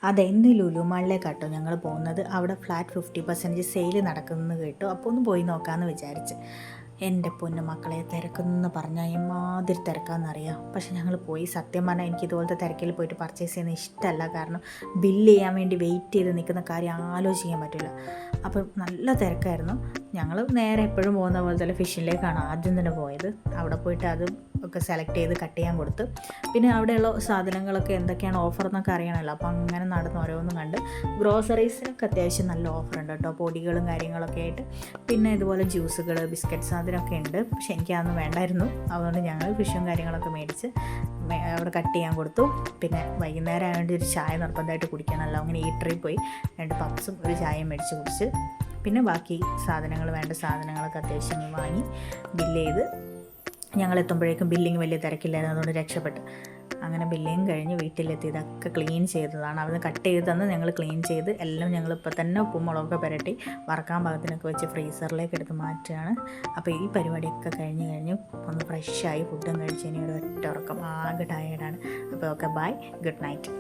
അതെ, ഇന്ന് ലുലു മാളിലേക്കാട്ടോ ഞങ്ങൾ പോകുന്നത്. അവിടെ ഫ്ലാറ്റ് 50% സെയിൽ നടക്കുന്നത് കേട്ടു. അപ്പോൾ ഒന്ന് പോയി നോക്കാമെന്ന് വിചാരിച്ച്. എൻ്റെ പൊന്നു മക്കളെ, തിരക്കെന്ന് പറഞ്ഞാൽ എമ്മാതിരി തിരക്കാണെന്നറിയാം. പക്ഷെ ഞങ്ങൾ പോയി. സത്യം പറഞ്ഞാൽ എനിക്ക് ഇതുപോലത്തെ തിരക്കിൽ പോയിട്ട് പർച്ചേസ് ചെയ്യുന്നത് ഇഷ്ടമല്ല. കാരണം ബില്ല് ചെയ്യാൻ വേണ്ടി വെയിറ്റ് ചെയ്ത് നിൽക്കുന്ന കാര്യം ആലോചിക്കാൻ പറ്റില്ല. അപ്പോൾ നല്ല തിരക്കായിരുന്നു. ഞങ്ങൾ നേരെ എപ്പോഴും പോകുന്ന പോലെ തന്നെ ഫിഷിലേക്കാണ് ആദ്യം തന്നെ പോയത്. അവിടെ പോയിട്ട് അത് ഒക്കെ സെലക്ട് ചെയ്ത് കട്ട് ചെയ്യാൻ കൊടുത്ത്, പിന്നെ അവിടെയുള്ള സാധനങ്ങളൊക്കെ എന്തൊക്കെയാണ് ഓഫർ എന്നൊക്കെ അറിയണമല്ലോ. അപ്പോൾ അങ്ങനെ നടന്ന് ഓരോന്നും കണ്ട്. ഗ്രോസറീസിനൊക്കെ അത്യാവശ്യം നല്ല ഓഫർ ഉണ്ട് കേട്ടോ, പൊടികളും കാര്യങ്ങളൊക്കെ ആയിട്ട്. പിന്നെ ഇതുപോലെ ജ്യൂസുകൾ, ബിസ്ക്കറ്റ്സ് അതിനൊക്കെ ഉണ്ട്. പക്ഷെ എനിക്കതൊന്നും വേണ്ടായിരുന്നു. അതുകൊണ്ട് ഞങ്ങൾ ഫിഷും കാര്യങ്ങളൊക്കെ മേടിച്ച് അവിടെ കട്ട് ചെയ്യാൻ കൊടുത്തു. പിന്നെ വൈകുന്നേരം ആയതുകൊണ്ട് ഒരു ചായ നിർബന്ധമായിട്ട് കുടിക്കണമല്ലോ. അങ്ങനെ ഈട്ടറിൽ പോയി 2 പപ്സും ഒരു ചായയും മേടിച്ച് കുടിച്ച്, പിന്നെ ബാക്കി സാധനങ്ങൾ, വേണ്ട സാധനങ്ങളൊക്കെ അത്യാവശ്യം വാങ്ങി ബില്ല് ചെയ്ത്. ഞങ്ങളെത്തുമ്പോഴേക്കും ബില്ലിങ് വലിയ തിരക്കില്ലായിരുന്നു, അതുകൊണ്ട് രക്ഷപ്പെട്ടു. അങ്ങനെ ബില്ലിങ് കഴിഞ്ഞ് വീട്ടിലെത്തി. ഇതൊക്കെ ക്ലീൻ ചെയ്തതാണ്. അവിടുന്ന് കട്ട് ചെയ്ത് തന്ന് ഞങ്ങൾ ക്ലീൻ ചെയ്ത് എല്ലാം ഞങ്ങളിപ്പോൾ തന്നെ ഉപ്പും മുളകൊക്കെ പുരട്ടി വറക്കാൻ പാകത്തിനൊക്കെ വെച്ച് ഫ്രീസറിലേക്ക് എടുത്ത് മാറ്റുകയാണ്. അപ്പോൾ ഈ പരിപാടിയൊക്കെ കഴിഞ്ഞ് ഒന്ന് ഫ്രഷായി ഫുഡും കഴിച്ച് ഇനി ഒരു ഒറ്റ ഉറക്കം. ആകെ ടയേർഡാണ്. അപ്പോൾ ഓക്കെ, ബൈ, ഗുഡ് നൈറ്റ്.